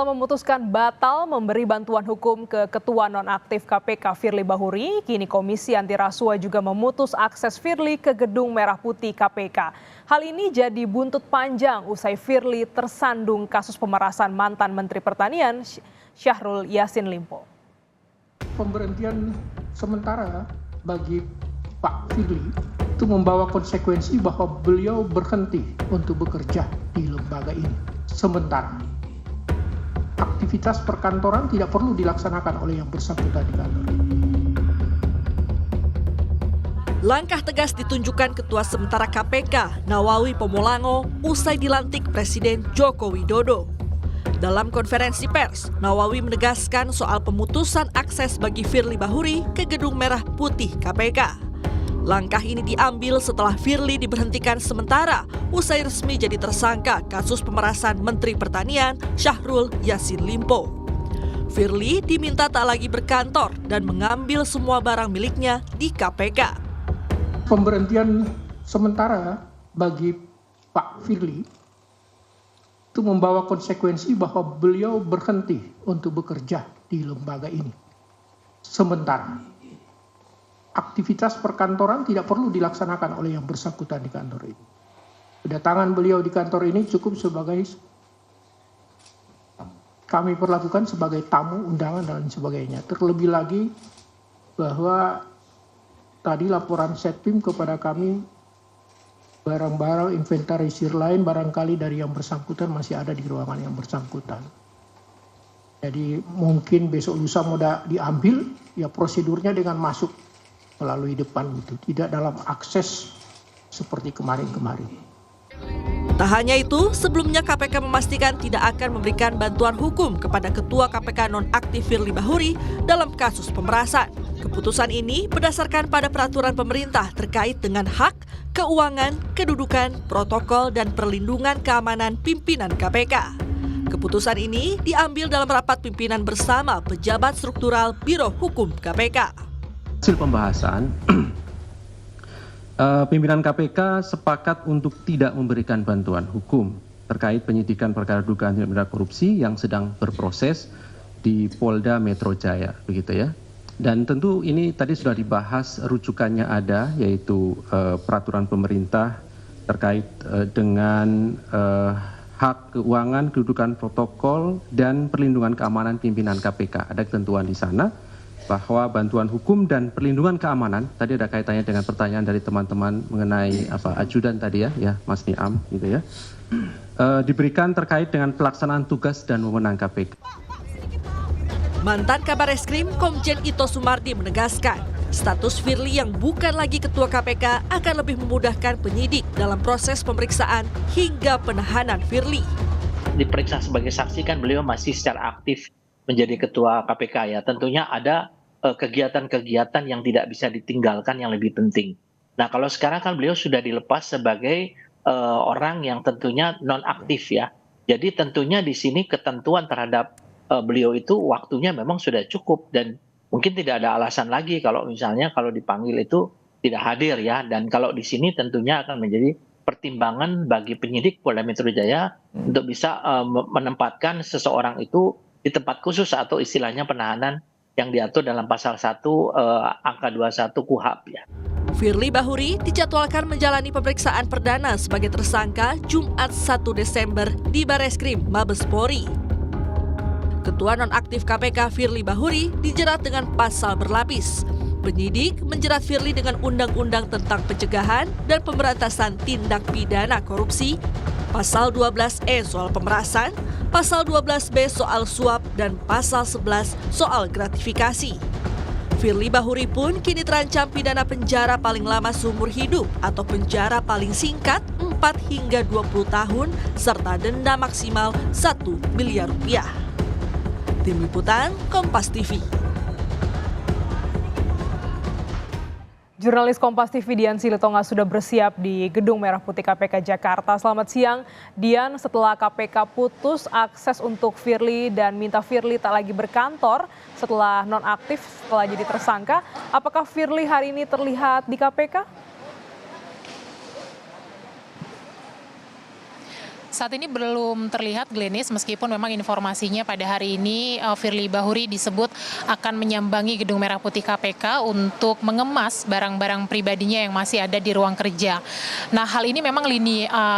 Memutuskan batal memberi bantuan hukum ke Ketua Nonaktif KPK Firly Bahuri, kini Komisi Anti Rasuah juga memutus akses Firly ke Gedung Merah Putih KPK. Hal ini jadi buntut panjang usai Firly tersandung kasus pemerasan mantan Menteri Pertanian Syahrul Yassin Limpo. Pemberhentian sementara bagi Pak Firly itu membawa konsekuensi bahwa beliau berhenti untuk bekerja di lembaga ini sementara. Aktivitas perkantoran tidak perlu dilaksanakan oleh yang bersangkutan di kantor. Langkah tegas ditunjukkan Ketua Sementara KPK Nawawi Pomolango usai dilantik Presiden Joko Widodo. Dalam konferensi pers, Nawawi menegaskan soal pemutusan akses bagi Firly Bahuri ke Gedung Merah Putih KPK. Langkah ini diambil setelah Firly diberhentikan sementara usai resmi jadi tersangka kasus pemerasan Menteri Pertanian Syahrul Yassin Limpo. Firly diminta tak lagi berkantor dan mengambil semua barang miliknya di KPK. Pemberhentian sementara bagi Pak Firly itu membawa konsekuensi bahwa beliau berhenti untuk bekerja di lembaga ini sementara. Aktivitas perkantoran tidak perlu dilaksanakan oleh yang bersangkutan di kantor ini. Kedatangan beliau di kantor ini cukup sebagai kami perlakukan sebagai tamu undangan dan sebagainya. Terlebih lagi bahwa tadi laporan Setpim kepada kami barang-barang inventarisir lain barangkali dari yang bersangkutan masih ada di ruangan yang bersangkutan. Jadi mungkin besok lusa mau diambil, ya prosedurnya dengan masuk melalui depan itu, tidak dalam akses seperti kemarin-kemarin. Tak hanya itu, sebelumnya KPK memastikan tidak akan memberikan bantuan hukum kepada Ketua KPK Nonaktif Firly Bahuri dalam kasus pemerasan. Keputusan ini berdasarkan pada peraturan pemerintah terkait dengan hak, keuangan, kedudukan, protokol, dan perlindungan keamanan pimpinan KPK. Keputusan ini diambil dalam rapat pimpinan bersama pejabat struktural Biro Hukum KPK. Hasil pembahasan, pimpinan KPK sepakat untuk tidak memberikan bantuan hukum terkait penyidikan perkara dugaan tindak pidana korupsi yang sedang berproses di Polda Metro Jaya, begitu ya. Dan tentu ini tadi sudah dibahas, rujukannya ada, yaitu peraturan pemerintah terkait dengan hak keuangan, kedudukan protokol, dan perlindungan keamanan pimpinan KPK. Ada ketentuan di sana bahwa bantuan hukum dan perlindungan keamanan, tadi ada kaitannya dengan pertanyaan dari teman-teman mengenai ajudan tadi ya Mas Niam gitu ya, diberikan terkait dengan pelaksanaan tugas dan wewenang KPK. Mantan Kabar Eskrim Komjen Ito Sumardi menegaskan, status Firly yang bukan lagi Ketua KPK akan lebih memudahkan penyidik dalam proses pemeriksaan hingga penahanan Firly. Diperiksa sebagai saksi kan beliau masih secara aktif menjadi Ketua KPK ya, tentunya ada kegiatan-kegiatan yang tidak bisa ditinggalkan yang lebih penting. Nah kalau sekarang kan beliau sudah dilepas sebagai orang yang tentunya non-aktif ya, jadi tentunya di sini ketentuan terhadap beliau itu waktunya memang sudah cukup dan mungkin tidak ada alasan lagi kalau misalnya kalau dipanggil itu tidak hadir ya, dan kalau di sini tentunya akan menjadi pertimbangan bagi penyidik Polda Metro Jaya untuk bisa menempatkan seseorang itu di tempat khusus atau istilahnya penahanan yang diatur dalam pasal 1 angka 21 KUHP ya. Firly Bahuri dijadwalkan menjalani pemeriksaan perdana sebagai tersangka Jumat 1 Desember di Bareskrim Mabes Polri. Ketua Nonaktif KPK Firly Bahuri dijerat dengan pasal berlapis. Penyidik menjerat Firly dengan Undang-Undang tentang Pencegahan dan Pemberantasan Tindak Pidana Korupsi, Pasal 12E soal pemerasan, Pasal 12B soal suap, dan Pasal 11 soal gratifikasi. Firly Bahuri pun kini terancam pidana penjara paling lama seumur hidup atau penjara paling singkat 4 hingga 20 tahun serta denda maksimal 1 miliar rupiah. Tim Liputan Kompas TV. Jurnalis Kompas TV Dian Silitonga sudah bersiap di Gedung Merah Putih KPK Jakarta. Selamat siang, Dian. Setelah KPK putus akses untuk Firly dan minta Firly tak lagi berkantor setelah nonaktif setelah jadi tersangka, apakah Firly hari ini terlihat di KPK? Saat ini belum terlihat, Glenis, meskipun memang informasinya pada hari ini Firly Bahuri disebut akan menyambangi Gedung Merah Putih KPK untuk mengemas barang-barang pribadinya yang masih ada di ruang kerja. Nah, hal ini memang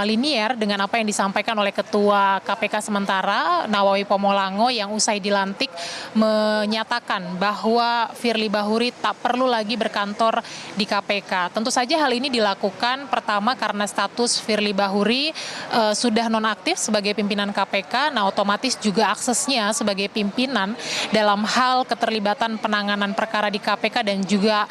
linier dengan apa yang disampaikan oleh Ketua KPK sementara Nawawi Pomolango yang usai dilantik menyatakan bahwa Firly Bahuri tak perlu lagi berkantor di KPK. Tentu saja hal ini dilakukan pertama karena status Firly Bahuri sudah nonaktif sebagai pimpinan KPK, nah otomatis juga aksesnya sebagai pimpinan dalam hal keterlibatan penanganan perkara di KPK dan juga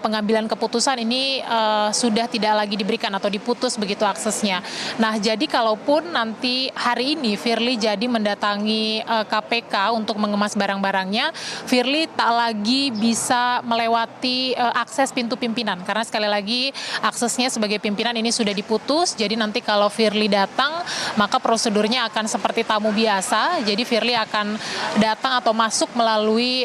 pengambilan keputusan ini sudah tidak lagi diberikan atau diputus begitu aksesnya. Nah, jadi kalaupun nanti hari ini Firly jadi mendatangi KPK untuk mengemas barang-barangnya, Firly tak lagi bisa melewati akses pintu pimpinan karena sekali lagi aksesnya sebagai pimpinan ini sudah diputus. Jadi nanti kalau Firly datang, maka prosedurnya akan seperti tamu biasa. Jadi Firly akan datang atau masuk melalui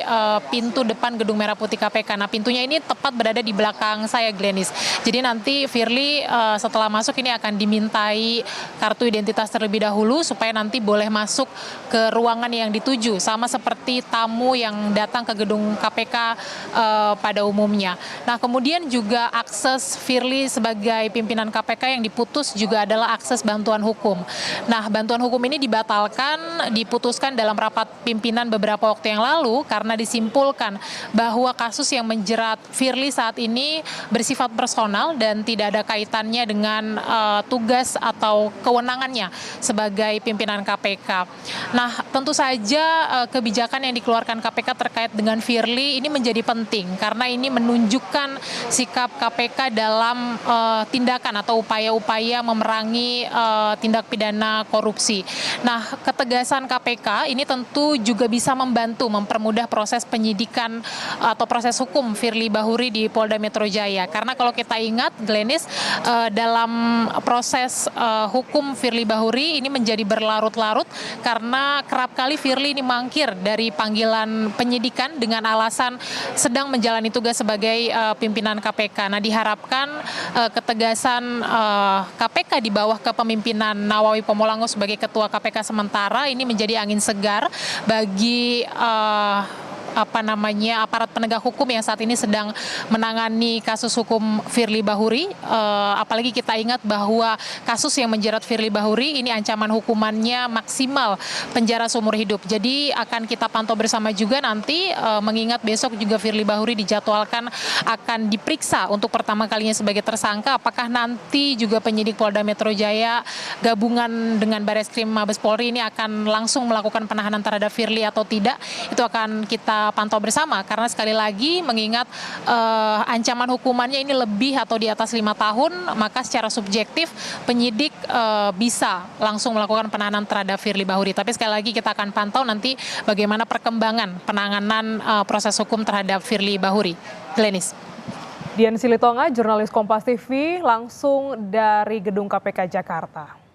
pintu depan Gedung Merah Putih KPK. Nah, pintunya ini tepat berada di belakang saya, Glenis. Jadi nanti Firly setelah masuk ini akan dimintai kartu identitas terlebih dahulu supaya nanti boleh masuk ke ruangan yang dituju, sama seperti tamu yang datang ke gedung KPK pada umumnya. Nah, kemudian juga akses Firly sebagai pimpinan KPK yang diputus juga adalah akses bantuan hukum. Nah, bantuan hukum ini diputuskan dalam rapat pimpinan beberapa waktu yang lalu karena disimpulkan bahwa kasus yang menjerat Firly saat ini bersifat personal dan tidak ada kaitannya dengan tugas atau kewenangannya sebagai pimpinan KPK. Nah, tentu saja kebijakan yang dikeluarkan KPK terkait dengan Firly ini menjadi penting karena ini menunjukkan sikap KPK dalam tindakan atau upaya-upaya memerangi tindak pidana korupsi. Nah, ketegasan KPK ini tentu juga bisa mempermudah proses penyidikan atau proses hukum Firly Bahuri di Polda Metro Jaya. Karena kalau kita ingat, Glenis, dalam proses hukum Firly Bahuri ini menjadi berlarut-larut karena kerap kali Firly ini mangkir dari panggilan penyidikan dengan alasan sedang menjalani tugas sebagai pimpinan KPK. Nah, diharapkan ketegasan KPK di bawah kepemimpinan Nawawi Pomolango sebagai Ketua KPK sementara ini menjadi angin segar bagi aparat penegak hukum yang saat ini sedang menangani kasus hukum Firly Bahuri. Apalagi kita ingat bahwa kasus yang menjerat Firly Bahuri ini ancaman hukumannya maksimal penjara seumur hidup. Jadi akan kita pantau bersama juga nanti, mengingat besok juga Firly Bahuri dijadwalkan akan diperiksa untuk pertama kalinya sebagai tersangka. Apakah nanti juga penyidik Polda Metro Jaya gabungan dengan Bareskrim Mabes Polri ini akan langsung melakukan penahanan terhadap Firly atau tidak? Itu akan kita pantau bersama karena sekali lagi mengingat ancaman hukumannya ini lebih atau di atas 5 tahun, maka secara subjektif penyidik bisa langsung melakukan penahanan terhadap Firly Bahuri. Tapi sekali lagi kita akan pantau nanti bagaimana perkembangan penanganan proses hukum terhadap Firly Bahuri. Glenis. Dian Silitonga, jurnalis Kompas TV, langsung dari Gedung KPK Jakarta.